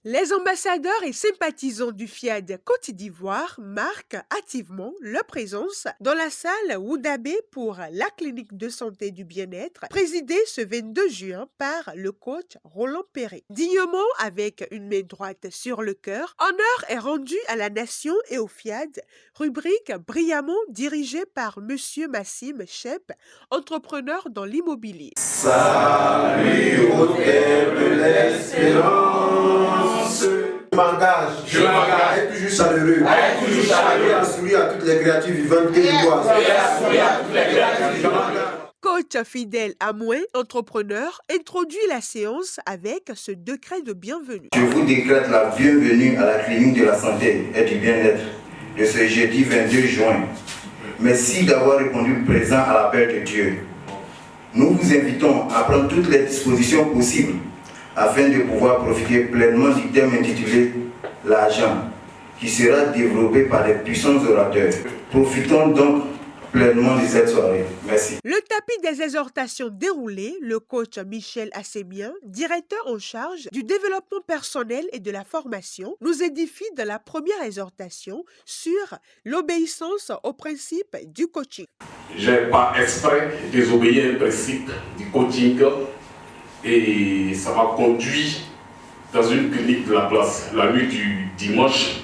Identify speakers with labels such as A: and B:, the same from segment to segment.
A: Les ambassadeurs et sympathisants du FIAD Côte d'Ivoire marquent activement leur présence dans la salle Woudabé pour la clinique de santé du bien-être, présidée ce 22 juin par le coach Roland Perret. Dignement, avec une main droite sur le cœur, honneur est rendu à la nation et au FIAD, rubrique brillamment dirigée par Monsieur Massim Chep, entrepreneur dans l'immobilier.
B: Salut au terre de l'espérance. Je m'engage à être toujours chaleureux, et à sourire à toutes les créatures vivantes que je vois.
A: Coach fidèle à moi, entrepreneur, introduit la séance avec ce décret de bienvenue.
C: Je vous décrète la bienvenue à la clinique de la santé et du bien-être de ce jeudi 22 juin. Merci d'avoir répondu présent à l'appel de Dieu. Nous vous invitons à prendre toutes les dispositions possibles afin de pouvoir profiter pleinement du thème intitulé « L'argent » qui sera développé par les puissants orateurs. Profitons donc pleinement de cette soirée. Merci.
A: Le tapis des exhortations déroulé, le coach Michel Assemien, directeur en charge du développement personnel et de la formation, nous édifie de la première exhortation sur l'obéissance au principe du coaching.
D: Je n'ai pas exprès désobéi au principe du coaching et ça m'a conduit dans une clinique de la place la nuit du dimanche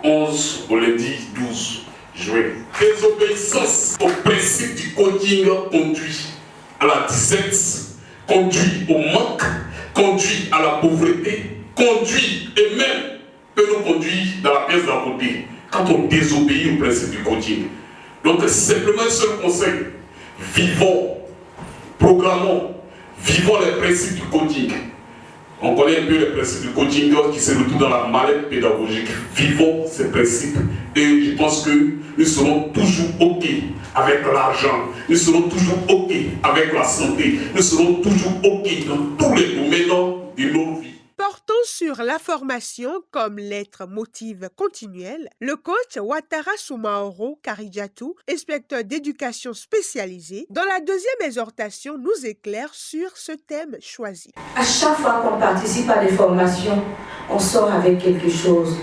D: 11 au lundi 12 juin. Désobéissance au principe du coaching conduit à la disette, conduit au manque, conduit à la pauvreté, conduit et même peut nous conduire dans la pièce d'à côté quand on désobéit au principe du coaching. Donc simplement un seul conseil, vivons, programmons, vivons les principes du coaching. On connaît un peu les principes du coaching qui se retrouvent dans la mallette pédagogique. Vivons ces principes et je pense que nous serons toujours OK avec l'argent, nous serons toujours OK avec la santé, nous serons toujours OK dans tous les domaines de nos vies.
A: Portant sur la formation comme lettre motive continuelle, le coach Ouattara Soumaoro Karidjatou, inspecteur d'éducation spécialisé, dans la deuxième exhortation nous éclaire sur ce thème choisi.
E: À chaque fois qu'on participe à des formations, on sort avec quelque chose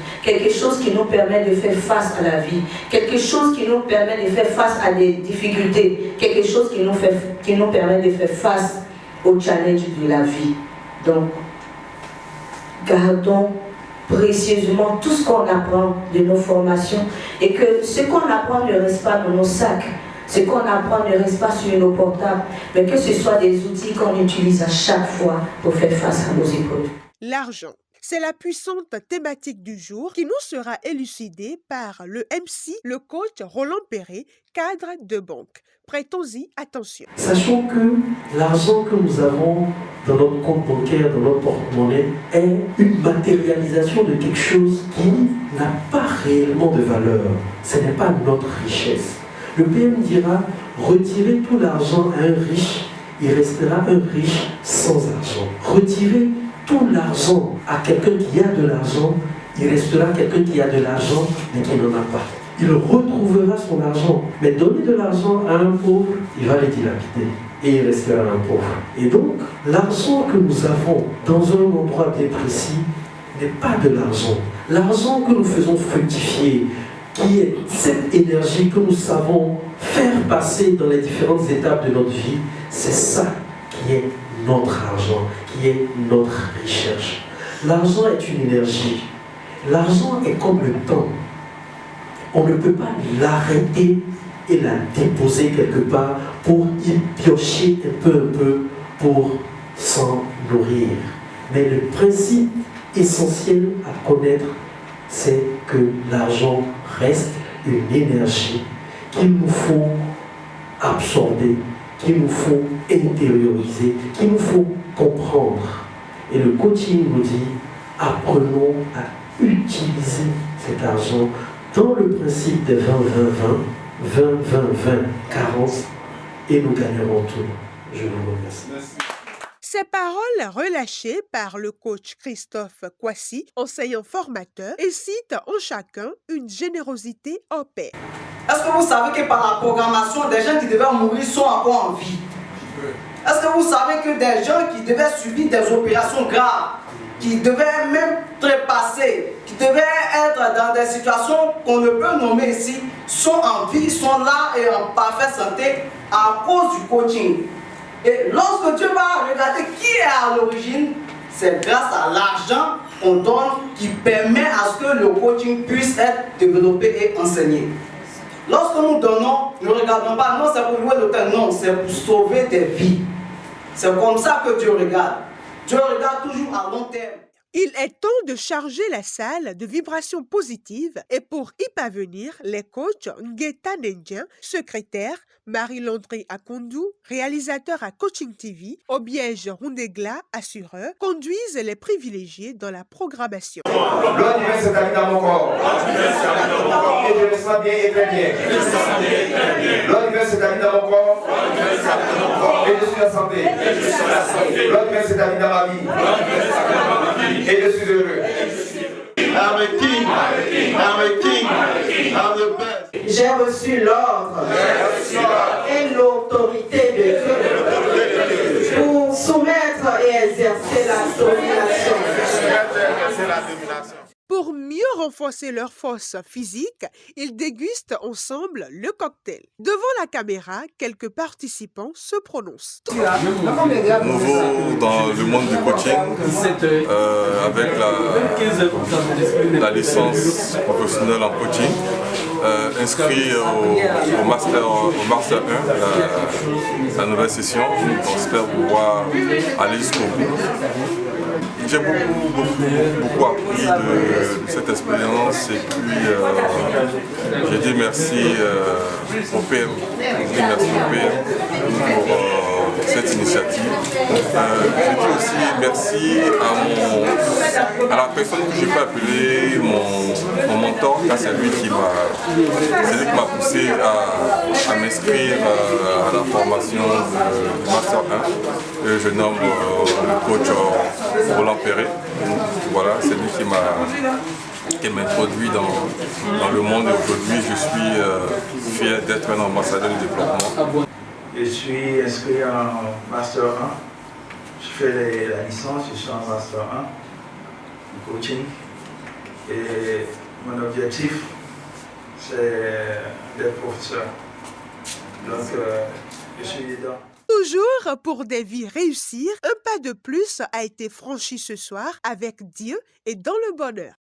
E: qui nous permet de faire face à la vie, quelque chose qui nous permet de faire face à des difficultés, quelque chose qui nous permet de faire face aux challenges de la vie. Donc, gardons précieusement tout ce qu'on apprend de nos formations et que ce qu'on apprend ne reste pas dans nos sacs, ce qu'on apprend ne reste pas sur nos portables, mais que ce soit des outils qu'on utilise à chaque fois pour faire face à nos épreuves.
A: L'argent. C'est la puissante thématique du jour qui nous sera élucidée par le MC, le coach Roland Perret, cadre de banque. Prêtons-y attention.
F: Sachons que l'argent que nous avons dans notre compte bancaire, dans notre porte-monnaie, est une matérialisation de quelque chose qui n'a pas réellement de valeur. Ce n'est pas notre richesse. Le PM dira, retirez tout l'argent à un riche, il restera un riche sans argent. Retirez tout l'argent à quelqu'un qui a de l'argent, il restera quelqu'un qui a de l'argent mais qui n'en a pas. Il retrouvera son argent, mais donner de l'argent à un pauvre, il va le dilapider et il restera un pauvre. Et donc, l'argent que nous avons dans un endroit bien précis n'est pas de l'argent. L'argent que nous faisons fructifier, qui est cette énergie que nous savons faire passer dans les différentes étapes de notre vie, c'est ça qui est notre argent, qui est notre richesse. L'argent est une énergie. L'argent est comme le temps. On ne peut pas l'arrêter et la déposer quelque part pour y piocher un peu pour s'en nourrir. Mais le principe essentiel à connaître, c'est que l'argent reste une énergie qu'il nous faut absorber, qu'il nous faut intérioriser, qu'il nous faut comprendre. Et le coaching nous dit, apprenons à utiliser cet argent dans le principe des 20-20-20, 20-20-20-40, et nous gagnerons tout. Je vous remercie. Merci.
A: Ces paroles relâchées par le coach Christophe Kwasi, enseignant formateur, incitent en chacun une générosité en paix.
G: Est-ce que vous savez que par la programmation, des gens qui devaient mourir sont encore en vie? Est-ce que vous savez que des gens qui devaient subir des opérations graves, qui devaient même trépasser, qui devaient être dans des situations qu'on ne peut nommer ici, sont en vie, sont là et en parfaite santé à cause du coaching. Et lorsque Dieu va regarder qui est à l'origine, c'est grâce à l'argent qu'on donne qui permet à ce que le coaching puisse être développé et enseigné. Lorsque nous donnons, ne regardons pas, non c'est pour louer l'autel, non, c'est pour sauver des vies. C'est comme ça que Dieu regarde. Dieu regarde toujours à long terme.
A: Il est temps de charger la salle de vibrations positives et pour y parvenir, les coachs Ngueta Nendien, secrétaire, Marie-Landry Akondu, réalisateur à Coaching TV, Obiège Rundegla, assureur, conduisent les privilégiés dans la programmation.
B: L'eau divine s'établit dans mon corps. Et je le sens bien et très bien. L'eau divine s'établit dans mon corps. Et je suis en santé. L'eau divine s'établit dans ma vie. Et je suis heureux. I'm a king. I'm a king. I'm the best.
H: J'ai reçu l'ordre et l'autorité de Dieu pour soumettre et exercer la domination.
A: Pour mieux renforcer leur force physique, ils dégustent ensemble le cocktail. Devant la caméra, quelques participants se prononcent.
I: Nouveau dans le monde du coaching, avec la licence professionnelle en coaching, inscrit au Master 1, la nouvelle session. On espère pouvoir aller jusqu'au bout. J'ai beaucoup appris de cette expérience et puis j'ai dit merci au PM, pour cette initiative. J'ai dit aussi merci à la personne que je peux appeler mon mentor, car c'est lui qui m'a poussé à m'inscrire à la formation de Master 1 que je nomme le coach Roland Perret. Voilà, c'est lui qui m'a introduit dans le monde et aujourd'hui je suis fier d'être un ambassadeur du développement.
J: Je suis inscrit en Master 1. Je fais la licence, je suis en Master 1 en coaching. Et mon objectif, c'est d'être professeur. Donc, je suis dedans.
A: Toujours pour des vies réussir, un pas de plus a été franchi ce soir avec Dieu et dans le bonheur.